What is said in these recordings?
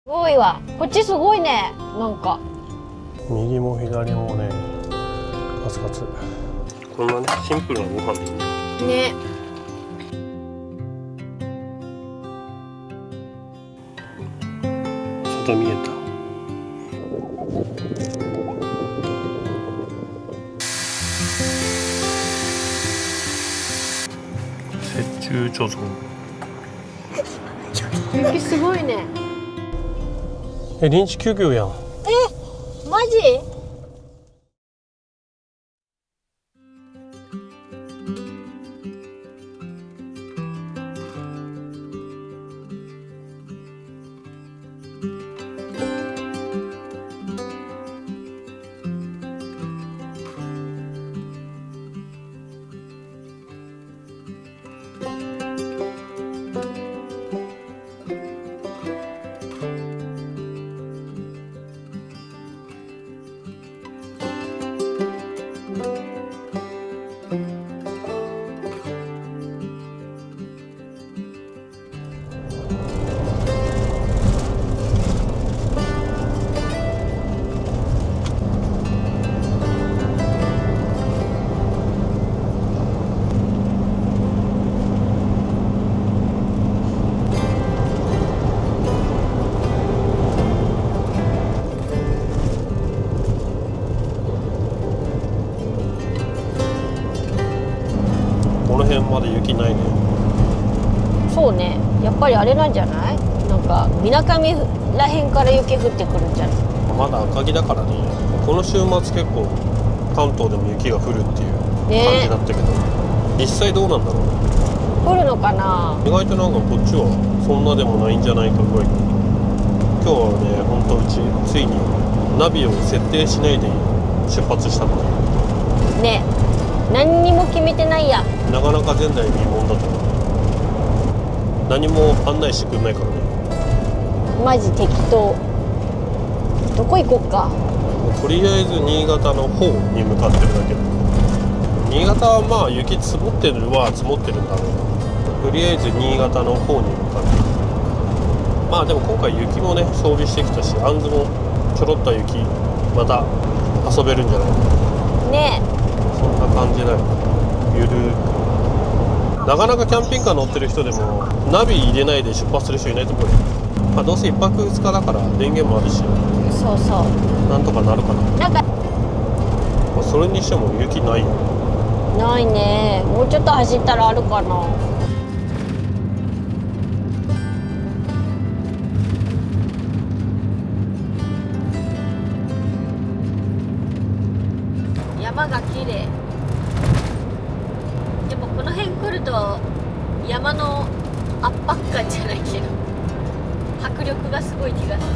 ごいわ。こっちすごいね。なんか右も左もね、カツカツ。こんなね、シンプルなご飯でいいね。ね。外見えた。雪中貯蔵。雪すごいね。臨時休業やん。マジ？この辺まで雪ないね。そうね。やっぱりあれなんじゃない？なんか水上らへんから雪降ってくるんじゃない？まだ赤城だからね。この週末結構関東でも雪が降るっていう感じだったけど、実際どうなんだろう。降るのかな？意外となんかこっちはそんなでもないんじゃないかぐらい。今日はね、ほんとうちついにナビを設定しないで出発したっていう。ね。何にも決めてないや。なかなか前代未聞だと思う。何も案内してくんないからね。マジ適当。どこ行こっか。とりあえず新潟の方に向かってるだけ。新潟はまあ雪積もってるは積もってるんだろうな。とりあえず新潟の方に向かっていく。まあでも今回雪もね装備してきたし、あんずもちょろっと雪また遊べるんじゃないね。そんな感じだよ。ゆるーく。なかなかキャンピングカー乗ってる人でもナビ入れないで出発する人いないと思うよ。まあどうせ1泊2日だから電源もあるし、そうそう。なんとかなるかな。なんかまあそれにしても雪ないよ。ないね。もうちょっと走ったらあるかな。山が綺麗。やっぱこの辺来ると山の圧迫感じゃないけど迫力がすごい気がする。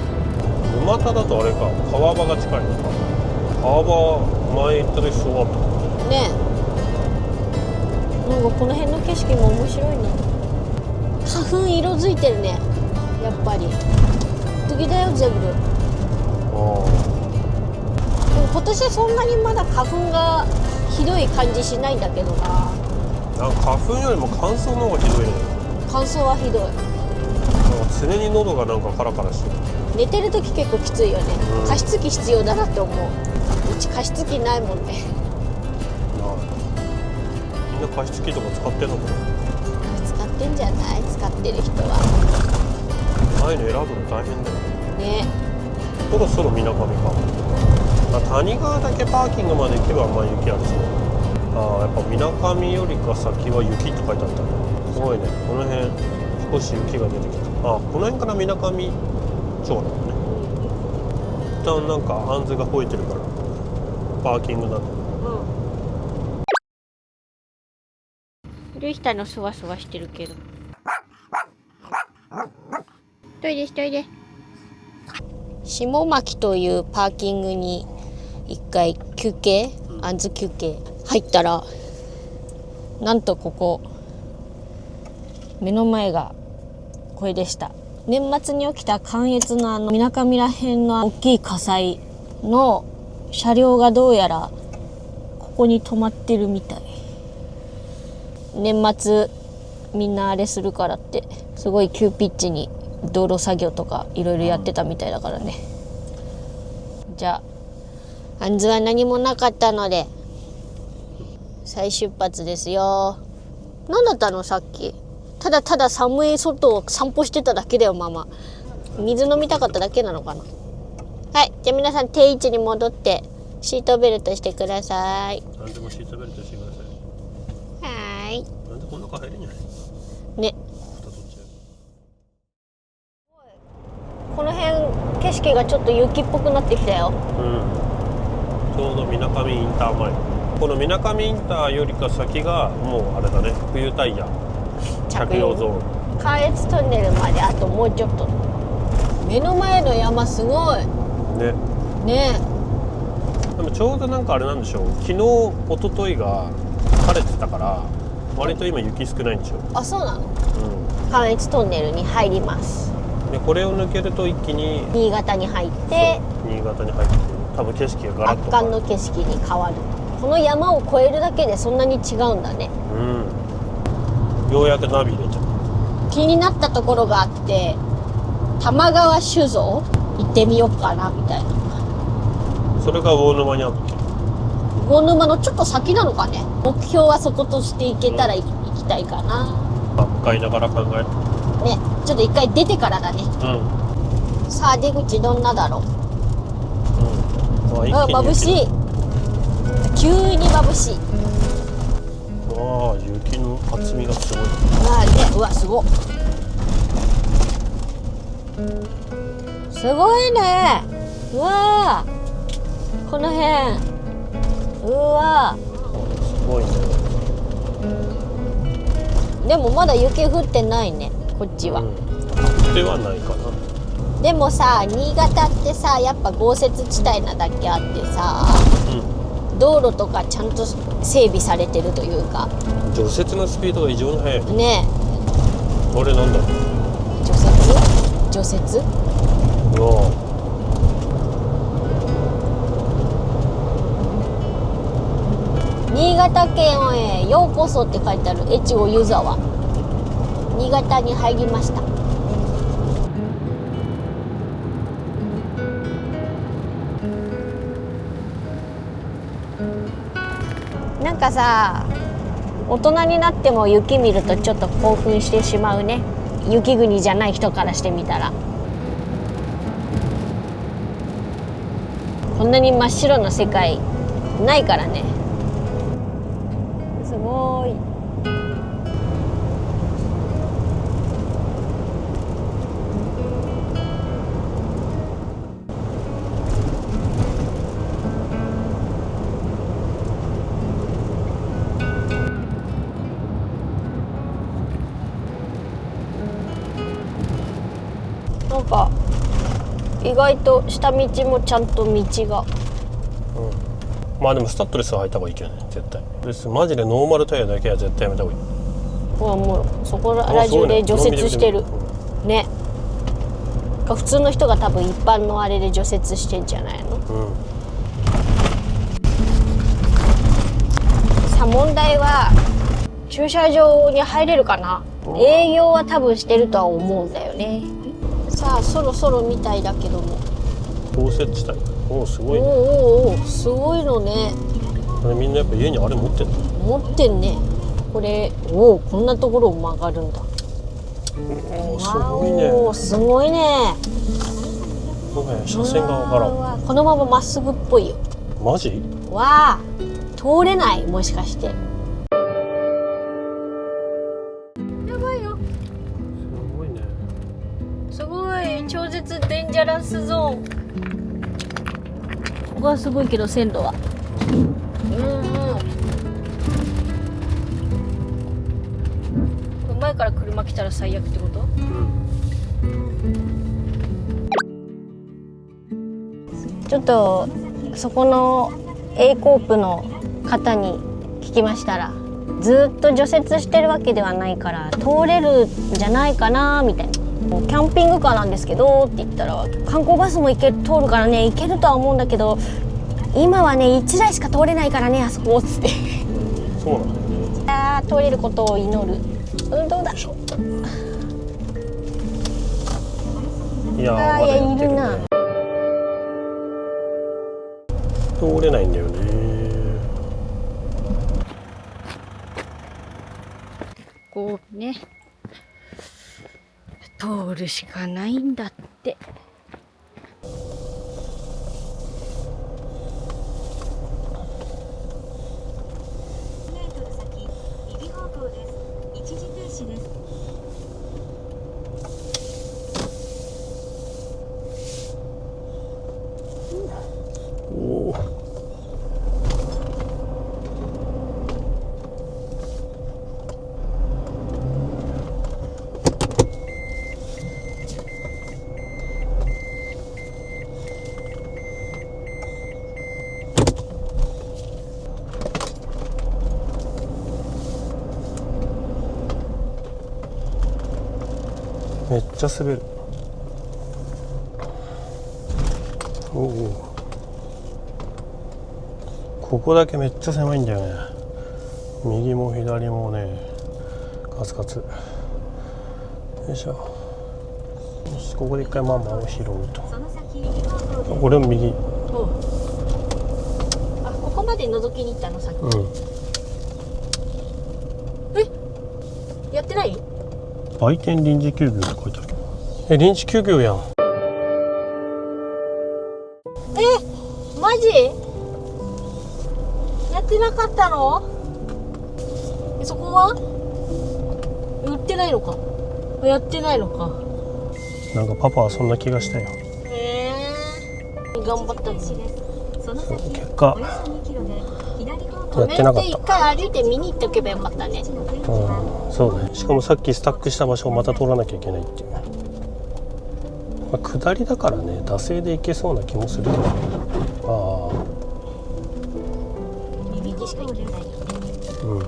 沼田だとあれか、川場が近いのか。川場前行った時そうだった。ねえ。なんかこの辺の景色も面白いな。花粉色づいてるね。やっぱり次だよ全部。でも今年そんなにまだ花粉がひどい感じしないんだけどな。なんか花粉よりも乾燥の方がひどいね。乾燥はひどい。なんか常に喉がなんかカラカラしてる。寝てる時結構きついよね、加湿器必要だなって思う。うち加湿器ないもんね。なあ、みんな加湿器とか使ってんのかな。使ってんじゃない？使ってる人はああいうの選ぶの大変だよね。そろそろ水上か。谷川だけパーキングまで行けばまあ雪あるそう。ああ、やっぱ水上よりか先は雪って書いてあったね。すごいね。この辺少し雪が出てきた。ああ、この辺から水上町なのね。一旦なんかあんずが吠えてるからパーキングなんだ。ルイヒタのそわそわしてるけど。トイレしといで。下巻というパーキングに一回休憩、あんず休憩入ったら、なんとここ目の前がこれでした。年末に起きた関越の水上らへんの大きい火災の車両がどうやらここに止まってるみたい。年末みんなあれするからってすごい急ピッチに道路作業とかいろいろやってたみたいだからね。じゃあアンズは何もなかったので再出発ですよ。何だったのさっき。ただただ寒い外を散歩してただけだよママ。水飲みたかっただけなのかな。はい、じゃあ皆さん定位置に戻ってシートベルトしてください。なんでもシートベルトしてください。はーい。なんでこんな中入れんじゃないね。この辺景色がちょっと雪っぽくなってきたよ。うん。ちょうど水上インター前。この水上インターよりか先がもうあれだね。冬タイヤ着用ゾーン。関越トンネルまであともうちょっと。目の前の山すごい。ね。ね。でもちょうどなんかあれなんでしょう。昨日一昨日が晴れてたから割と今雪少ないんでしょ。あ、そうなの。うん。関越トンネルに入ります。でこれを抜けると一気に新潟に入って新潟に入って多分景色がガラッと圧巻の景色に変わる。この山を越えるだけでそんなに違うんだね。うん。ようやくナビ入れちゃう。気になったところがあって玉川酒造行ってみようかなみたいな。それが魚沼にあったっけ。魚沼のちょっと先なのかね。目標はそことして行けたら行きたいかな。向かいながら考える。ね、ちょっと一回出てからだね。うん。さあ出口どんなだろう。うん。あ、眩しい。急に眩しい。わあ、雪の厚みがすごい。あね、うわすごっ。すごいね。うわこの辺。うわすごいね。でもまだ雪降ってないねこっちは。ではないかな。でもさ新潟ってさやっぱ豪雪地帯なだけあってさ、道路とかちゃんと整備されてるというか。除雪のスピードが異常に速い。ねえ。あれなんだ。除雪？除雪？うわ。新潟県へようこそって書いてある越後湯沢。新潟に入りました。なんかさ大人になっても雪見るとちょっと興奮してしまうね。雪国じゃない人からしてみたらこんなに真っ白な世界ないからね。すごい。なんか意外と下道もちゃんと道が。まあでもスタッドレスは履いた方がいいけどね絶対。マジでノーマルタイヤだけは絶対やめた方がいい。もうそこら中で除雪してるね。普通の人が多分一般のあれで除雪してんじゃないの。さあ問題は駐車場に入れるかな。営業は多分してるとは思うんだよね。さあそろそろみたいだけども。豪雪地帯。おおすごいね。おすごいのね。みんなやっぱ家にあれ持ってんの。持ってんね。これこんなところを曲がるんだ。おおすごいね。すごいね。ごめん車線がわからん。このまままっすぐっぽいよ。マジ？わあ通れないもしかして。やばいよ。すごいね。すごい超絶デンジャラスゾーン。ここはすごいけど線路は前から車来たら最悪ってこと？ちょっとそこの A コープの方に聞きましたら、ずっと除雪してるわけではないから通れるんじゃないかなみたいな。キャンピングカーなんですけどって言ったら、観光バスも通るからね行けるとは思うんだけど今はね1台しか通れないからねあそこっつって。そうなんだ。通れることを祈る。どうだろう。いやー、まあー、いや、だやってるいるな。ね。通れないんだよね。こうね、通るしかないんだって。おお。めっちゃ滑る。おお。ここだけめっちゃ狭いんだよね。右も左もね、カツカツ。よいしょ。よし、ここで一回ママを拾うと。これも右。あ、ここまで覗きに行ったのさっき。うん。やってない？売店臨時休業って書いてあるけど。臨時休業やん。マジ？やってなかったの？そこは売ってないのか？やってないのか。なんかパパはそんな気がしたよ。頑張ったのに。結果やってなかった。一回歩いて見に行っておけばよかったね。うん、そうね。しかもさっきスタックした場所をまた通らなきゃいけないっていう。まあ、下りだからね、惰性で行けそうな気もするけど。ああ。右しか行けない。うん。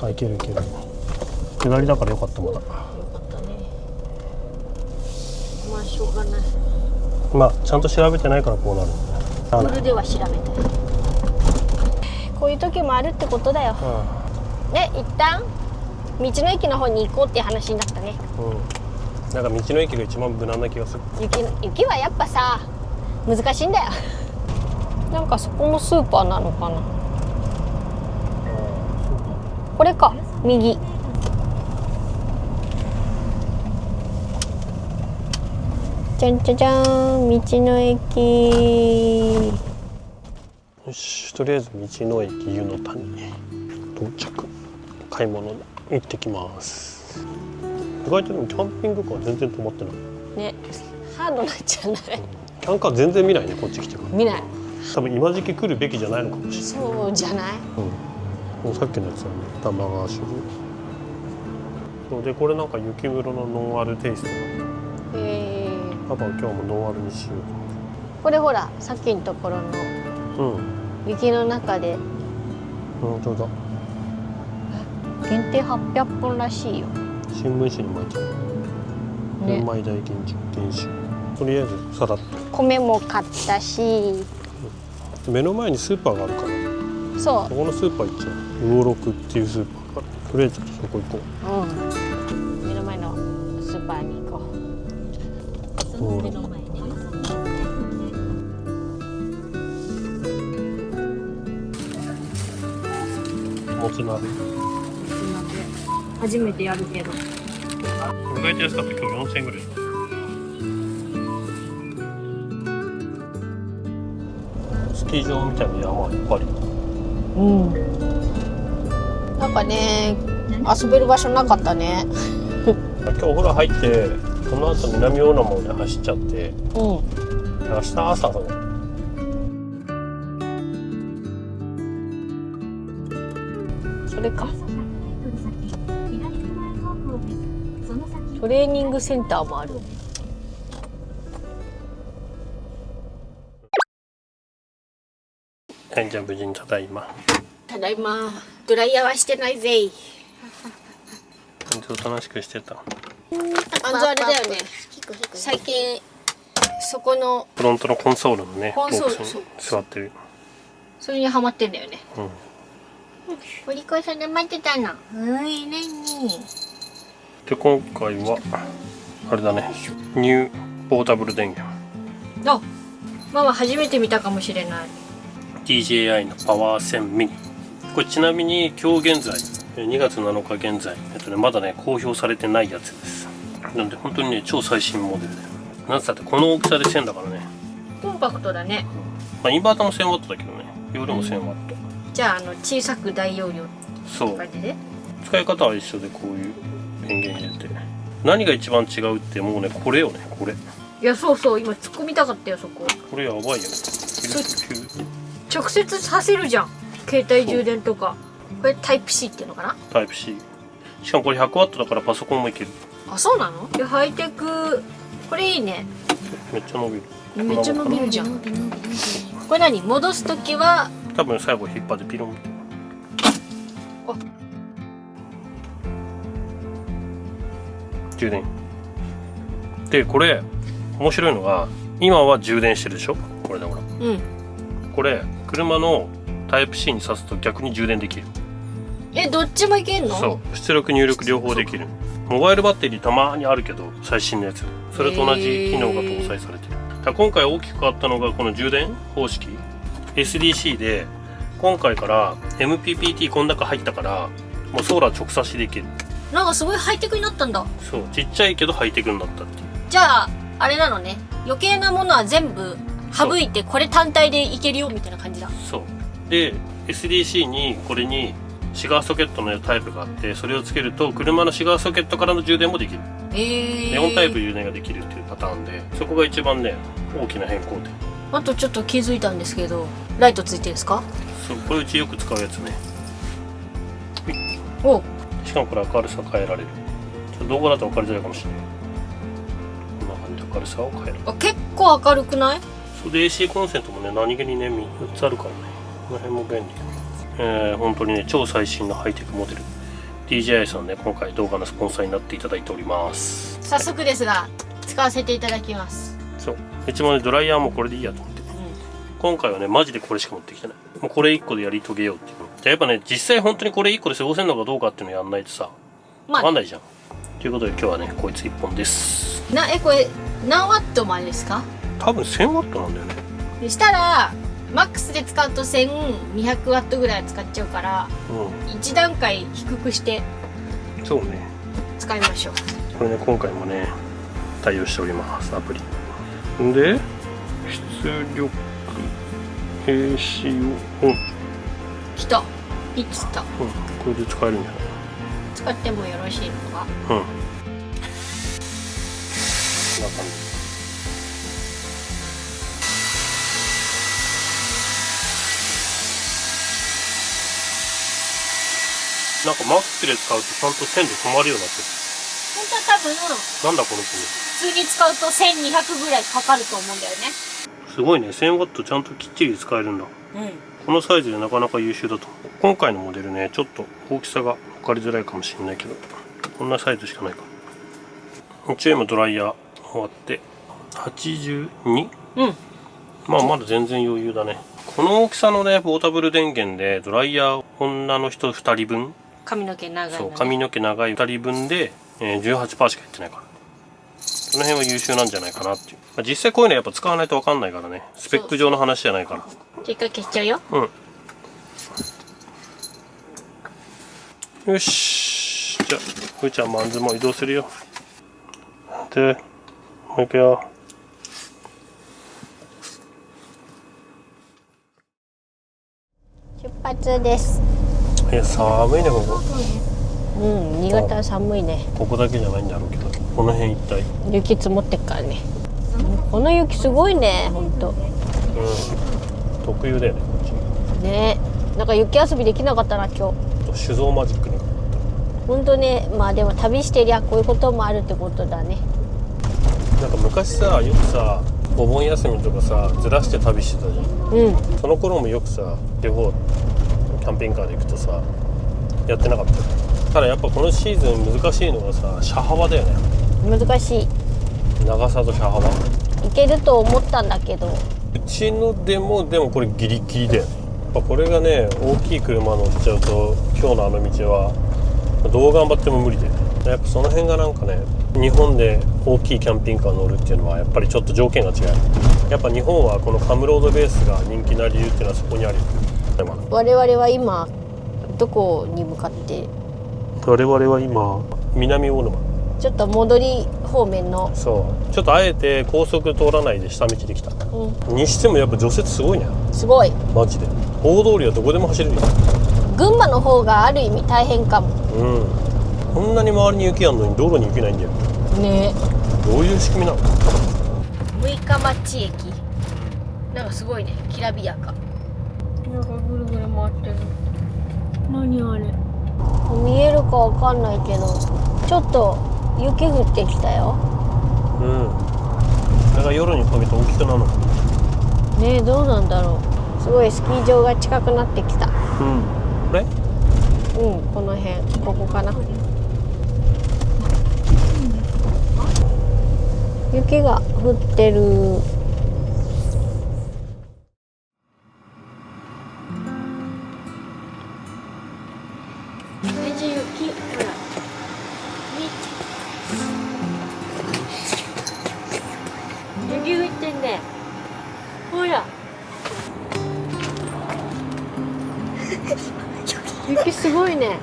あ、いけるいける。下りだからよかったまだ。よかったね。まあしょうがない。まあちゃんと調べてないからこうなる。それでは調べたい。こういう時もあるってことだよ。ね、一旦道の駅の方に行こうって話になったね。うん。なんか道の駅が一番無難な気がする。雪はやっぱさ難しいんだよ。なんかそこもスーパーなのかな。これか、右。じゃんじゃじゃーん、道の駅。よし、とりあえず道の駅湯の谷到着。買い物に行ってきます。意外とでもキャンピングカー全然止まってない。ね、ハードなんじゃない？キャンカー全然見ないね、こっち来てから。見ない。多分今時期来るべきじゃないのかもしれない。そうじゃない？もうさっきのやつはね、玉川種類。そうで、これなんか雪室のノンアルテイストなの。パパは今日もノンアルにしよう。これほら、さっきのところの雪の中で本当だ。限定800本らしいよ。新聞紙に巻いてある。ね、玄米大吟酒。とりあえずさらっと。米も買ったし、目の前にスーパーがあるから。そそこのスーパー行っちゃう。魚六っていうスーパーから。とりあえずそこ行こう。目の前のスーパーに行こう。その目の前ね。もつ鍋。初めてやるけど。意外と安かった。今日4000円ぐらい。スキー場みたいな山いっぱいある。なんかね、遊べる場所なかったね。今日お風呂入ってその後南大野まで走っちゃって、明日朝だね。それか。トレーニングセンターもある。はい、じゃあ無事にただいま。ただいま。ドライヤーはしてないぜ。おとなしくしてた。あれだよね。最近そこのフロントのコンソールのね、コンソールボックスに座ってる。それにハマってんだよね。うん。お利口さんで待ってたの。いいねに。で今回はあれだね、ニューポータブル電源。あ、ママ初めて見たかもしれない。 DJI のパワー1000ミニ。これちなみに今日現在2月7日現在、まだね公表されてないやつです。なので本当にね超最新モデルで、なんつったってこの大きさで1000だからね。コンパクトだね。まあインバーターも 1000W だけどね、容量も 1000W。じゃあ小さく大容量そう、感じで。使い方は一緒で、こういう電源入れて。何が一番違うってもうね、これよね、これ。いや、そうそう、今突っ込みたかったよ、そこ。これやばいよね。直接させるじゃん、携帯充電とか。これタイプ C っていうのかな。タイプ C。しかもこれ 100W だからパソコンもいける。あ、そうなの。いや、ハイテク。これいいね。めっちゃ伸びる。めっちゃ伸びるじゃん。これ何、戻すときは多分最後引っ張ってピロンって。充電で、これ面白いのが今は充電してるでしょ。これでほら、うん。これ車のタイプ C に挿すと逆に充電できる。え、どっちもいけんの。そう、出力入力両方できる。モバイルバッテリーたまにあるけど、最新のやつそれと同じ機能が搭載されてる。だから今回大きく変わったのがこの充電方式 SDC で、今回から MPPT こん中入ったから、もうソーラー直差しできる。なんかすごいハイテクになったんだ。そう、ちっちゃいけどハイテクになったっていう。じゃああれなのね、余計なものは全部省いてこれ単体でいけるよみたいな感じだ。そうで、 SDC にこれにシガーソケットのタイプがあって、それをつけると車のシガーソケットからの充電もできる。4タイプ充電ができるっていうパターンで、そこが一番ね大きな変更点。あとちょっと気づいたんですけど、ライトついてるんですか。そう、これうちよく使うやつね。お、しかもこれ明るさ変えられる。ちょっと動画だと分かりづらいかもしれない。こんな感じで明るさを変える。あ、結構明るくない。そうで AC コンセントもね、何気にね4つあるからね、この辺も便利。本当にね超最新のハイテクモデル DJI さんね、今回動画のスポンサーになっていただいております。早速ですが使わせていただきます。そう、うちもねドライヤーもこれでいいやと思って、今回はねマジでこれしか持ってきてない。もうこれ1個でやり遂げようっていう。じゃあやっぱね、実際本当にこれ1個で過ごせるのかどうかっていうのやんないとさ、まあ、分かんないじゃん。ということで今日はねこいつ1本です。これ何ワットまでですか。多分 1000W なんだよね。でしたらマックスで使うと1200ワットぐらい使っちゃうから、1段階低くしてそうね、使いましょう。これね今回もね対応しております、アプリで。出力 AC をオン。来た、いつた、これで使えるんじゃない。使ってもよろしいのか。こんな感じ。なんかマックスで使うとちゃんと線で止まるようになってる。本当は多分なんだこの機能。普通に使うと1200ぐらいかかると思うんだよね。すごいね、1000W ちゃんときっちり使えるんだ。このサイズでなかなか優秀だと思う。今回のモデルね、ちょっと大きさが分かりづらいかもしれないけど、こんなサイズしかないから。一応今ドライヤー終わって82？まあまだ全然余裕だね。この大きさのねポータブル電源でドライヤー女の人2人分、髪の毛長いのね。そう、髪の毛長い2人分で、18% しかやってないから、その辺は優秀なんじゃないかなっていう。まあ、実際こういうのやっぱ使わないと分かんないからね、スペック上の話じゃないから。一回消しちゃうよ。よし、じゃあふーちゃんマンズも移動するよ。でもう行くよ。出発です。寒いねここ。新潟は寒いね。ここだけじゃないんだろうけど、この辺一帯雪積もってっからね。この雪すごいね、ほんと。特有だよね、こっちね。なんか雪遊びできなかったな今日。酒造マジックに。ほんとね。まあでも旅してりゃこういうこともあるってことだね。なんか昔さ、よくさお盆休みとかさずらして旅してたじゃん。その頃もよくさ地方キャンピングカーで行くとさやってなかった。ただやっぱこのシーズン難しいのがさ、車幅だよね。難しい。長さと車幅いけると思ったんだけど、うちのでもこれギリギリだよね。やっぱこれがね大きい車乗っちゃうと今日のあの道はどう頑張っても無理で、やっぱその辺がなんかね、日本で大きいキャンピングカー乗るっていうのはやっぱりちょっと条件が違う。やっぱ日本はこのカムロードベースが人気な理由っていうのはそこにあるよ。我々は今どこに向かって？我々は今南大沼。ちょっと戻り方面の。そうちょっとあえて高速通らないで下道で来た、にしてもやっぱ除雪すごいね。すごい。マジで大通りはどこでも走れるよ。群馬の方がある意味大変かも。こんなに周りに雪あるのに道路に雪ないんだよね。どういう仕組みなの？六日町駅なんかすごいね、きらびやか。なんかぐるぐる回ってる。何あれ？見えるかわかんないけどちょっと雪降ってきたよ。だから夜にかけて大きくなるのねえ、どうなんだろう。すごいスキー場が近くなってきた。これ？この辺、ここかな。雪が降ってる。めっちゃ雪、ほら。雪降ってんね。ほら。雪すごいね。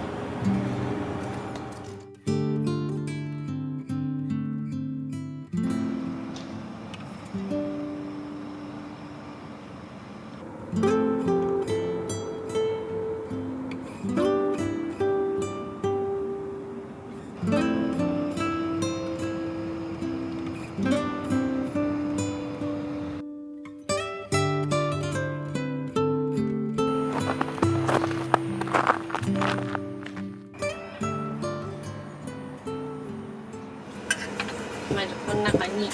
まずこの中に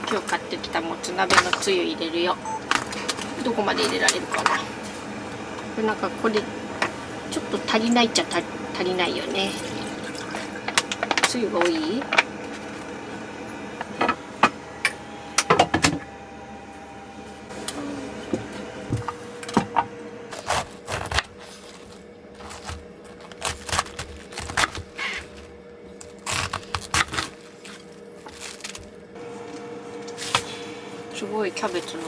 今日買ってきたもつ鍋のつゆ入れるよ。どこまで入れられるかな。これなんかこれちょっと足りないっちゃ足りないよね。つゆが多い？すごいキャベツの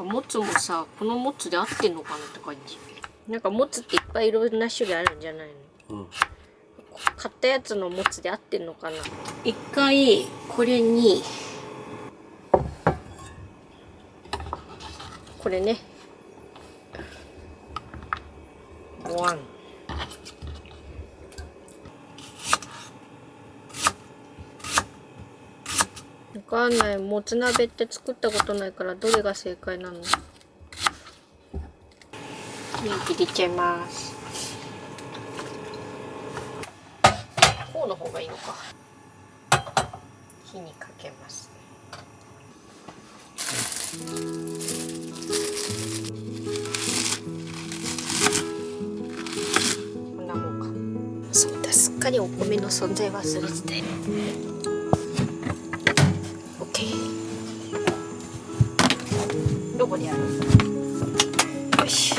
もつもさ、このもつで合ってんのかなって感じ。なんかもつっていっぱいいろんな種類あるんじゃないの？買ったやつのもつで合ってんのかな。一回これにこれね、ワン。わかんない。もつ鍋って作ったことないからどれが正解なの？入れちゃいます。こうの方がいいのか。火にかけます。こんなもんか。そうだ、すっかりお米の存在忘れてて。どこでやる？よし。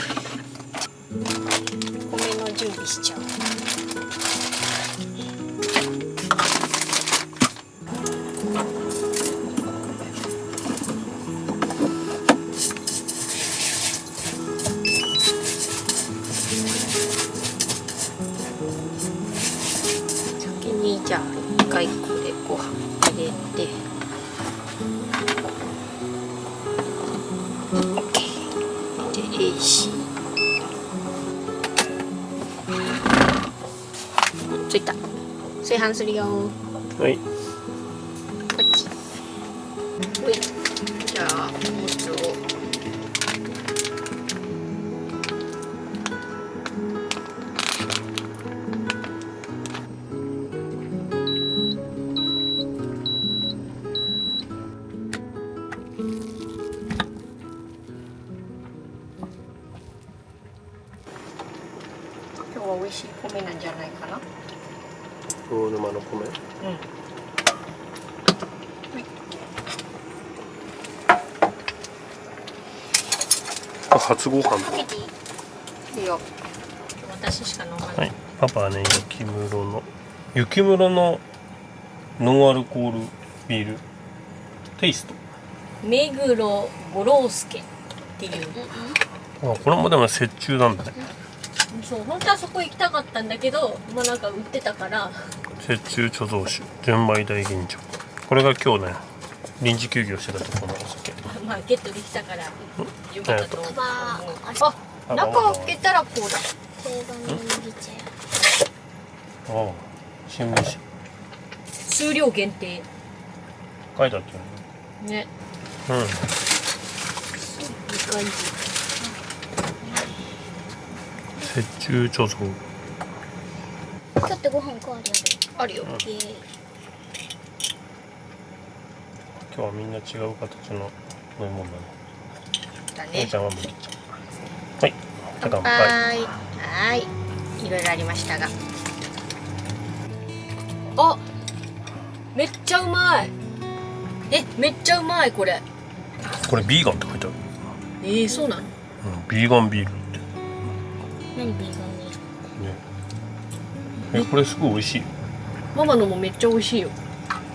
米の準備しちゃおう。先にじゃあ一回これご飯入れて。ついた。炊飯するよ。はい。こっち。ほい。じゃあもつを。今日は美味しい米なんじゃないかな。大沼の米。初ご飯。かけていい？いいよ。私しか飲まない。はい、パパはね、雪室のノンアルコールビールテイスト。目黒五郎介っていう。あ、これもでも折衷なんだね。そう、本当はそこ行きたかったんだけど、まあなんか売ってたから。折衷貯蔵酒純米大吟醸。これが今日ね、臨時休業してたところのお酒。まあゲットできたからよかったと思う。あ、中開けたらこうだ。ああ、新聞紙数量限定。書いてあったよね。ね。うん。いい感じ。折衷貯蔵。だってご飯かあるよ。あるよ。イエーイ。今日はみんな違う形の飲み物だね。だね。姉ちゃんは麦茶。はい。じゃあ乾杯。はい。いろいろありましたが。あ、めっちゃうまい。めっちゃうまいこれ。これビーガンって書いてある。そうなの？うん、ビーガンビールって。何ビーガンに？ね。これすごい美味しいよ。ママのもめっちゃ美味しいよ。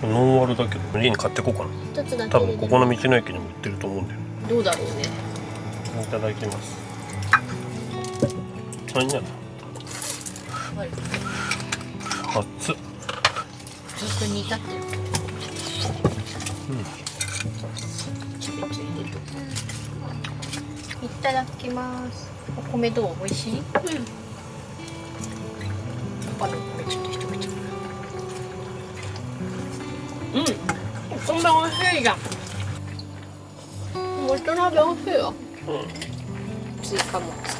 ノンアルだけど家に買ってこうかな。一つだけ多分ここの道の駅にも売ってると思うんだよ。どうだろうね。いただきます。何やな。熱っ。ずっと煮立ってる。いただきます。お米どう？美味しい？パパの米ちょっと一口。こんな美味しいじゃん。もつ鍋美味しいよ。追加もつ。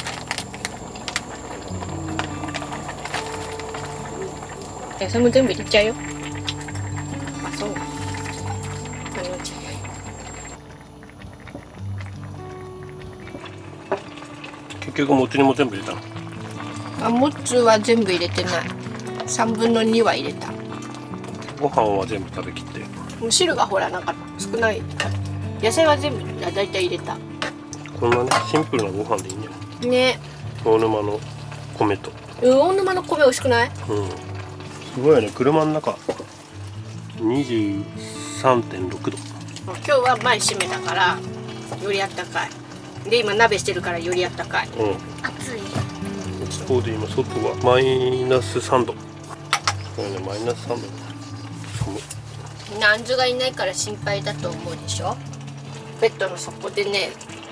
それも全部入れちゃうよ。あ、そう。結局もつ煮も全部入れたの。あ、もつは全部入れてない。3分の2は入れた。ご飯は全部食べきって。お汁がほらなんか少ない。野菜は全部だいたい入れた。こんなね、シンプルなご飯でいいんじゃない？ね。大沼の米と。大沼の米美味しくない？すごいよね。車の中 23.6 度。今日は前閉めたからよりあったかい。で今鍋してるからよりあったかい。暑い。一方で今外はマイナス3度。これね、マイナス3度。寒い。みんなあんずがいないから心配だと思うでしょ。ベッドの底でね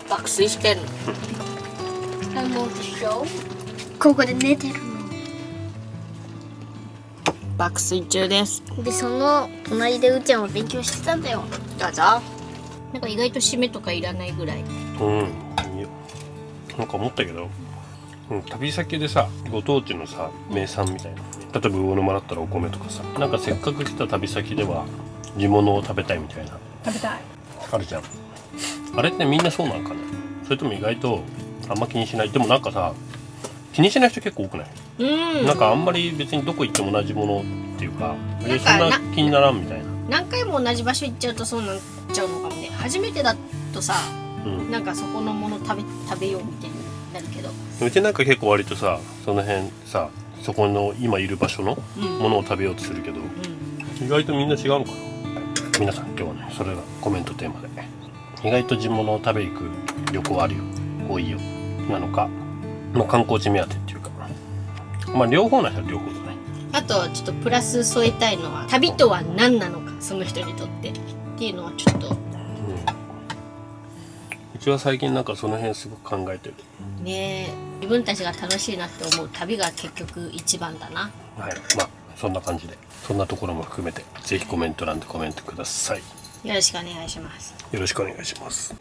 爆睡してんの。ここで寝てる爆睡中です。の。でその隣でうちゃんは勉強してたんだよ。どうぞ。なんか意外と締めとかいらないぐらい。いいよ。なんか思ったけど、旅先でさ、ご当地のさ名産みたいな、例えば魚沼だったらお米とかさ、なんかせっかく来た旅先では地物を食べたいみたいな食べたい。あるじゃん。あれってみんなそうなんかね。それとも意外とあんま気にしない。でもなんかさ、気にしない人結構多くない？なんかあんまり別にどこ行っても同じものっていうか、そんな気にならんみたいな。何回も同じ場所行っちゃうとそうなっちゃうのかもね。初めてだとさ、なんかそこのもの食べようみたいになるけど、うちなんか結構割とさ、その辺さ、そこの今いる場所のものを食べようとするけど、意外とみんな違うのかな。皆さん今日はね、それがコメントテーマで、意外と地物を食べ行く旅行あるよ、多いよなのか、観光地目当てっていうか、両方な人は両方だね。あとちょっとプラス添えたいのは、旅とは何なのか、その人にとってっていうのはちょっと、うちは最近なんかその辺すごく考えてるね。自分たちが楽しいなって思う旅が結局一番だな。はい、そんな感じで、そんなところも含めてぜひコメント欄でコメントください。よろしくお願いします。よろしくお願いします。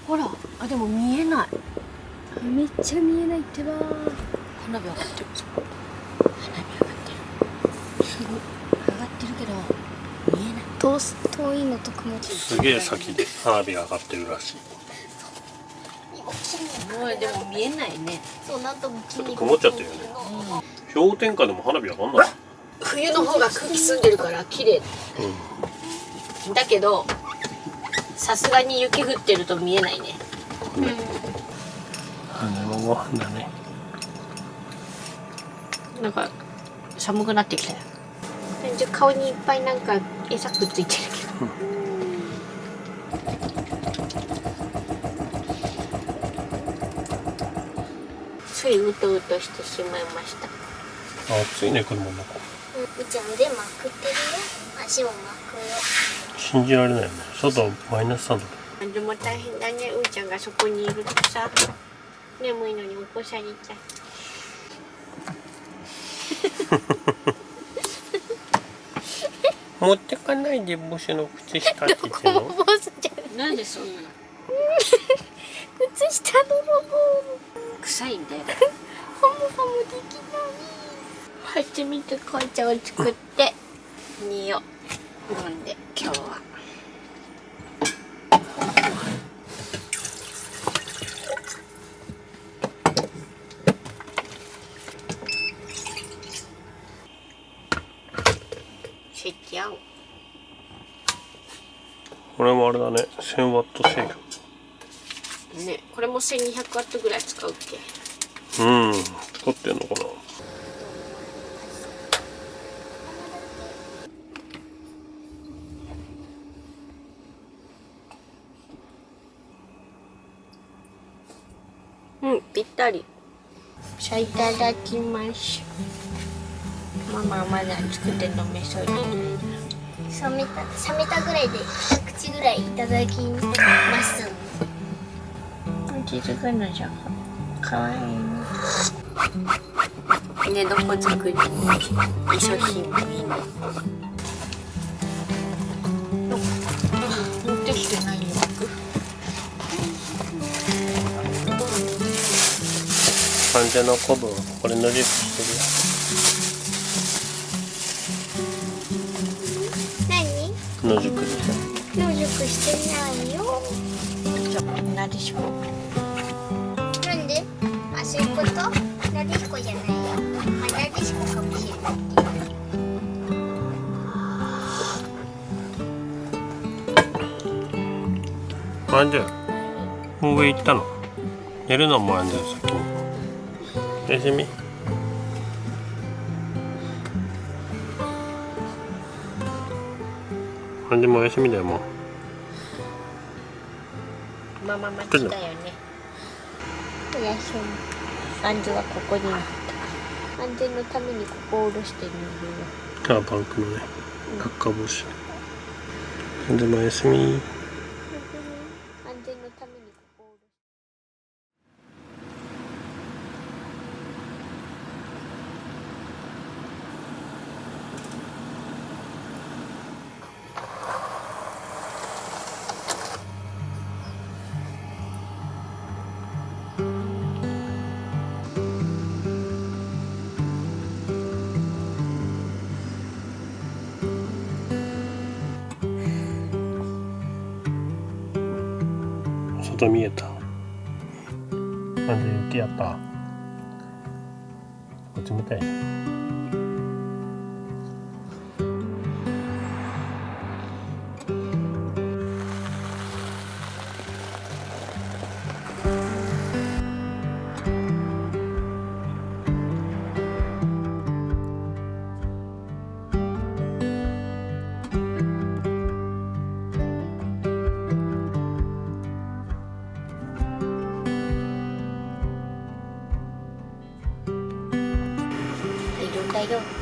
ほら、でも見えない。めっちゃ見えないってば。花火上がってる。花火上がってる。すごい上がってるけど見えない。遠いのと曇ってる。すげえ先で花火が上がってるらしい。もうでも見えないね。そう、なんともちょっと曇っちゃってるよね。氷点下でも花火上がんない。冬の方が空気澄んでるから綺麗。だけどさすがに雪降ってると見えないね。でもご飯だね。なんか寒くなってきたよ。顔にいっぱいなんか餌くっついてるけど。ついうとうとしてしまいました。暑いね、車の中。うち腕まくってるよ。足もまくよ。信じられないよね。外マイナス3度で。でも大変だね。うーちゃんがそこにいるとさ、眠いのに起こされちゃう。持ってかないで帽子の靴下って言ってんの？ボスじゃん。なんでそんなの？靴下のロゴ。臭いんだよ。ハムハムできない。蜂蜜紅茶を作って煮よ飲んで今日は。しちゃう。これもあれだね、1000ワット制御。ね、これも1200ワットぐらい使うっけ？うん、使ってんのかな。うん、ぴったり。じゃあいただきます。ママまだ作って飲めそうにない。冷めたぐらいで一口ぐらいいただきます。気づかないじゃん。かわいいね。寝床作りに一生品もいいね。持ってきてないよ。患者のコブをこれのリップして何？るよ。野宿でし野宿してないよ。じゃあなでしこ。なんで？あ、そういうこと？なでしこじゃないよ。あ、なでしこかもしれない。ょ。あんじゃ上行ったの？寝るのもあんじゃ先に。休み？あんじもお休みだよもう。ママ待ちだよね。おやすみ。アンズはここになった。アンズのためにここを下ろして寝るよ。あ、バンクのね、落下防止。あんじもお休み。安全のためにここを下ろして。外見えた。なんで雪やった。冷たいね。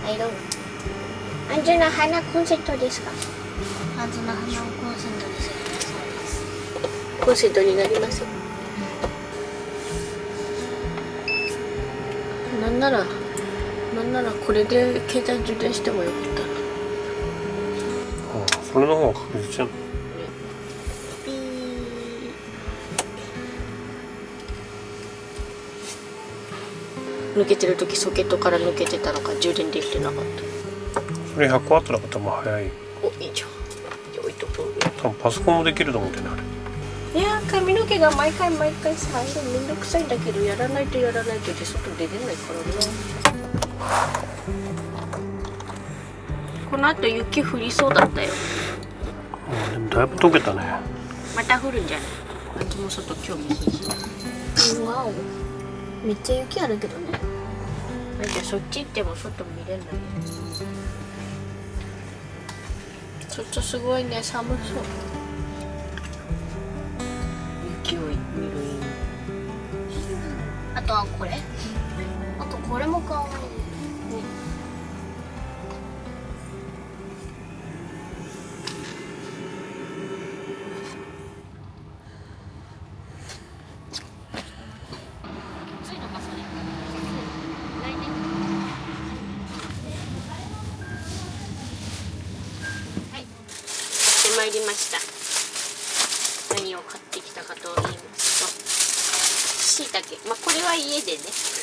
アイロン。アンジュの花コンセントですか？アンズの花をコンセントにするそうです。コンセントになります。なんならこれで携帯充電してもよかったな。ああ、それの方が確実じゃん。ピー。抜けてる時ソケットから抜けてたのか充電できてなかった。それ100ワットだからまあ早い。お、いいじゃん。じゃあ置いとこう。多分パソコンもできると思ってねあれ。いやー、髪の毛が毎回さ、めんどくさいんだけど、やらないとで外出れないからな。この後雪降りそうだったよ。でもだいぶ溶けたね。また降るんじゃない？あんたも外興味津々。わお。めっちゃ雪あるけどね。じゃあそっち行っても外見れないよ。外すごいね、寒そう。雪を見る意味。あとはこれ。あとこれも可愛い。参りました。何を買ってきたかと言いますと、椎茸。まあこれは家でね。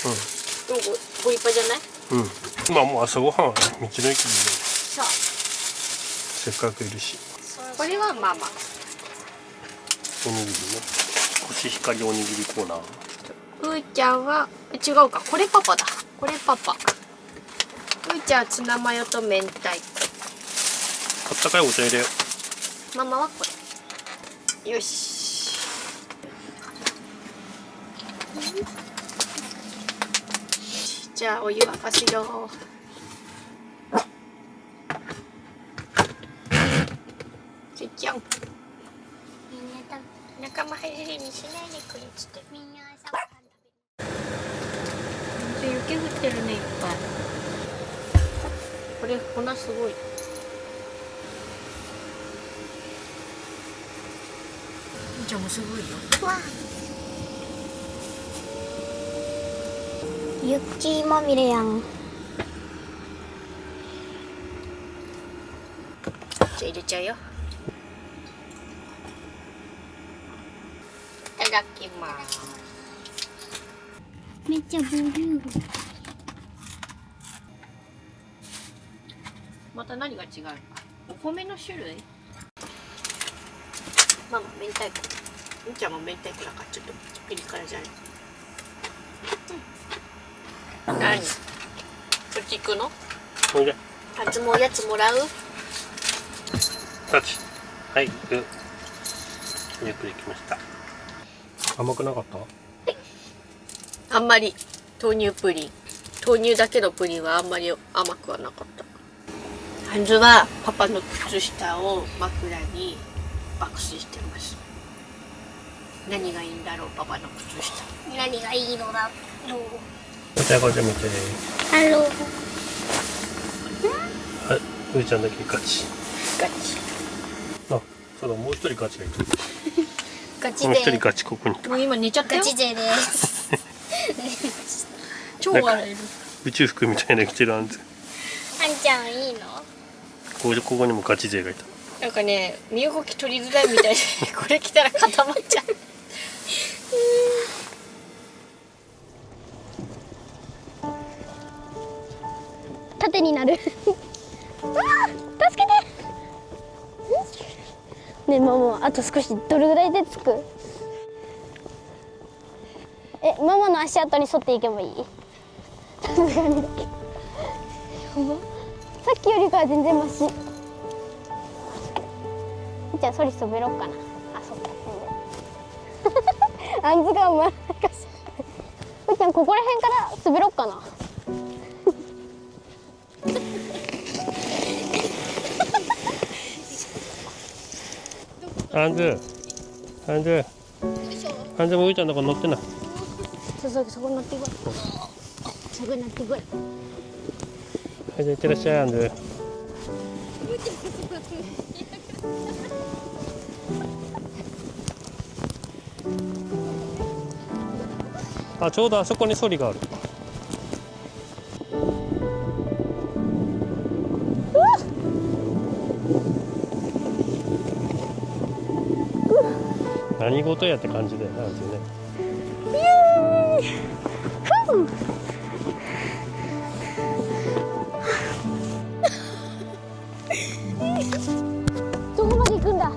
うん。ご立派じゃない？うん。まあもう朝ごはんはね、道の駅でそう。せっかくいるし。これはまあまあ。おにぎりね。コシヒカリおにぎりコーナー。うーちゃんは違うか。これパパだ。これパパ。うーちゃんはツナマヨと明太子。あったかいお茶入れよ。ママはこれ。よし。じゃあお湯沸かすよ。ちっちゃん。仲間外れにしないでくれっつって。みんな朝ごはん食雪降ってるねいっぱい。これ粉すごい。じゃもうすごいよ。わあ。雪まみれやん。じゃあ入れちゃうよ。いただきます。めっちゃボリューム。また何が違う？お米の種類？ママ明太子。みーちゃんも明太子だからちょっとピリ辛じゃない？何？そっち行くの？おいで。あつもおやつもらう？タッチ。はい、グー。ゆっくり来ました。甘くなかった？あんまり豆乳プリン。豆乳だけのプリンはあんまり甘くはなかった。ハンズはパパの靴下を枕に爆睡してます。何がいいんだろう、パパの靴下。何がいいのだろう。こちらこっち見て。ハロー。はい、うーちゃんだけガチ。ガチ。あ、そうだ、もう一人ガチがいる。ガチもう一人勢。ガチここに。もう今寝ちゃったよ。ガチ勢です。超笑える。宇宙服みたいなの着てるあんず。あんちゃんいいの？ここにもガチ勢がいた。なんかね、身動き取りづらいみたいで、これ着たら固まっちゃう。縦になる。わあ、助けて。ねえ、もうあと少し。どれぐらいで着く？ママの足跡に沿っていけばいい？さすがにだけ。やば。さっきよりかは全然マシ。じゃあそり滑ろうかな。あ、そっか、全然。あんずがお前なんかし。うーちゃんここら辺から滑ろうかな。あんずもうーちゃんのとこ乗ってな。そこに乗ってこい。そこに乗ってこい。はい、じゃあいってらっしゃい、あんず。あ、ちょうどあそこにソリがある。何事やって感じだよね、あんずね。どこまで行くんだ。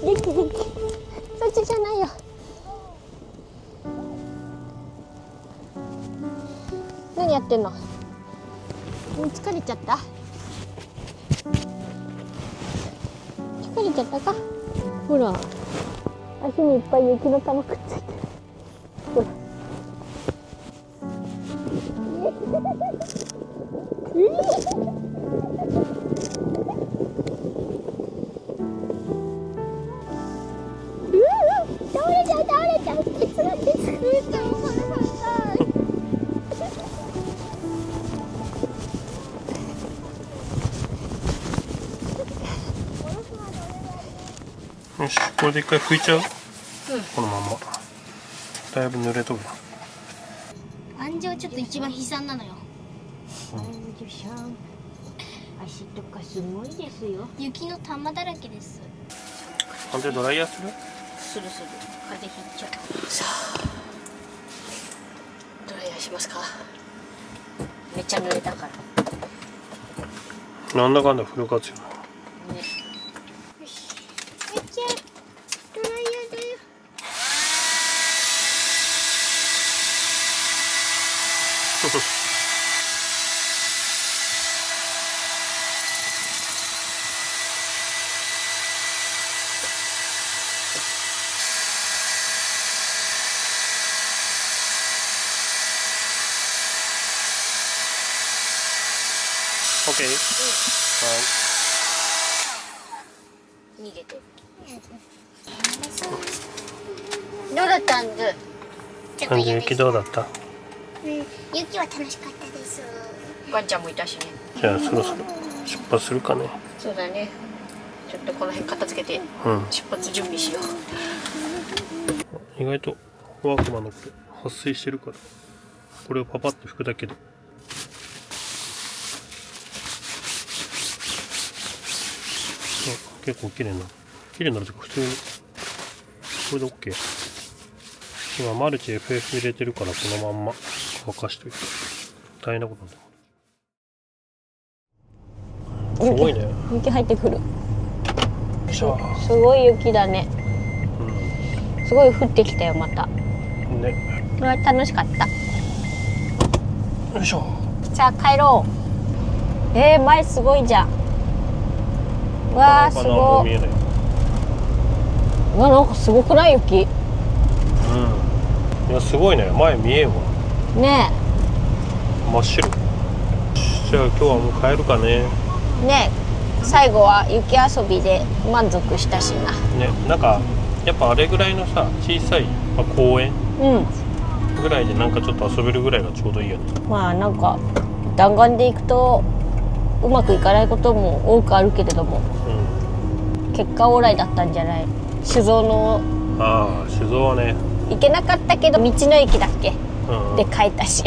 元気。そっちじゃないよ。何何やってんの？疲れちゃった？疲れちゃったか？ほら、足にいっぱい雪の玉くっついてる。ほら。倒れちゃう倒れちゃう。ケツがケツが。よし、これで一回拭いちゃう、このまま。だいぶ濡れとるな。安城ちょっと一番悲惨なのよ。足とかすごいですよ。雪の玉だらけです。なんでドライヤーする？するする。風邪ひいちゃう。さあ、ドライヤーしますか。めっちゃ濡れたから。なんだかんだフル活用。ね。よし。めっちゃドライヤーだよ。オッケー。逃げて。どうだったんず？はい。雪どうだった？雪は楽しかったです。ワンちゃんもいたしね。じゃあそろそろ出発するかね。そうだね。ちょっとこの辺片付けて出発準備しよう。意外とワークマンのこれ撥水してるから、これをパパッと拭くだけで。結構綺麗なるというか普通にこれで OK。 今マルチ FF 入れてるからこのまんま乾かしといて大変なことなんだ。すごいね。雪入ってくる。しゃすごい雪だね。すごい降ってきたよまた。ね。これは楽しかった。よいしょ。じゃあ帰ろう。前すごいじゃん。わあすごい。なんかすごくない雪。いやすごいね。前見えんわ。ね真っ白。じゃあ今日はもう帰るかね。ね最後は雪遊びで満足したしな。ね、なんかやっぱあれぐらいのさ小さい、公園ぐらいでなんかちょっと遊べるぐらいがちょうどいいよね。まあなんか弾丸で行くとうまくいかないことも多くあるけれども、結果オーライだったんじゃない？酒造の酒造はね行けなかったけど道の駅だっけ、で帰ったし。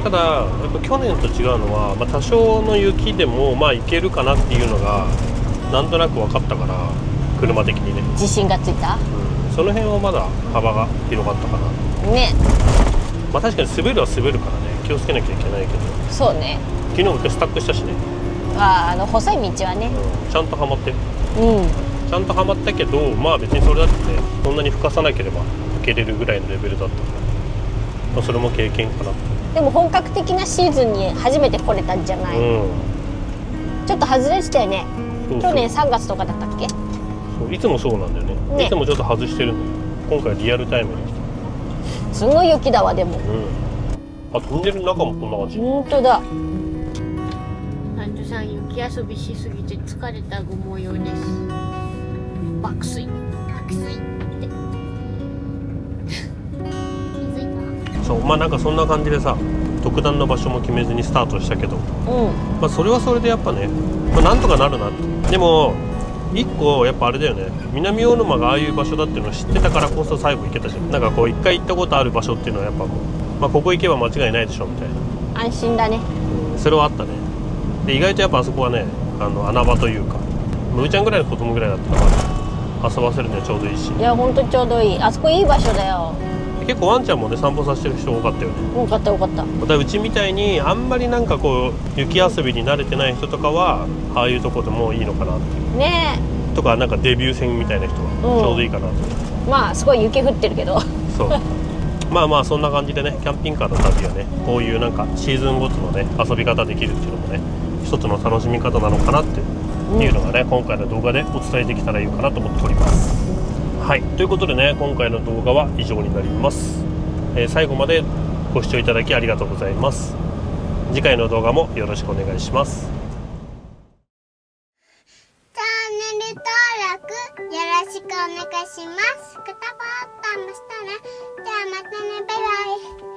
ただやっぱ去年と違うのは、多少の雪でも行けるかなっていうのがなんとなく分かったから、車的にね自信がついた、その辺はまだ幅が広がったかなね。確かに滑るは滑るからね、気をつけなきゃいけないけど。そうね。昨日もスタックしたしね。細い道はね、ちゃんとはまってる。ちゃんとはまったけど、別にそれだってねそんなに吹かさなければ受けれるぐらいのレベルだったから、それも経験かな。でも本格的なシーズンに初めて来れたんじゃない？ちょっと外れてたよね。去年3月とかだったっけ？そういつもそうなんだよね。いつもちょっと外してるんだよ。今回リアルタイムに来た。すごい雪だわでも。トンネルの中もこんな感じ。本当だ。男女さん雪遊びしすぎて疲れたご模様です。爆睡って気づいた。そうなんかそんな感じでさ、特段の場所も決めずにスタートしたけど、それはそれでやっぱね、なんとかなるなって。でも一個やっぱあれだよね、南魚沼がああいう場所だっていうのを知ってたからこそ最後行けたじゃん。なんかこう一回行ったことある場所っていうのはやっぱもう、ここ行けば間違いないでしょみたいな安心だね。それはあったね。で意外とやっぱあそこはね、穴場というか、むーちゃんぐらいの子供ぐらいだったから遊ばせるにはちょうどいいし。いやほんとちょうどいい。あそこいい場所だよ。結構ワンちゃんもね散歩させてる人多かったよね。多かった多かった。またうちみたいにあんまりなんかこう雪遊びに慣れてない人とかはああいうとこでもいいのかなっていうねとか、なんかデビュー戦みたいな人はちょうどいいかなと、すごい雪降ってるけどそうまあまあそんな感じでね、キャンピングカーの旅はね、こういうなんかシーズンごとのね遊び方できるっていうのもね、一つの楽しみ方なのかなっていうのがね、今回の動画でお伝えできたらいいかなと思っております。はい、ということでね、今回の動画は以上になります。最後までご視聴いただきありがとうございます。次回の動画もよろしくお願いします。チャンネル登録よろしくお願いします。グッドボタンも押してね。じゃあまたね、バイバイ。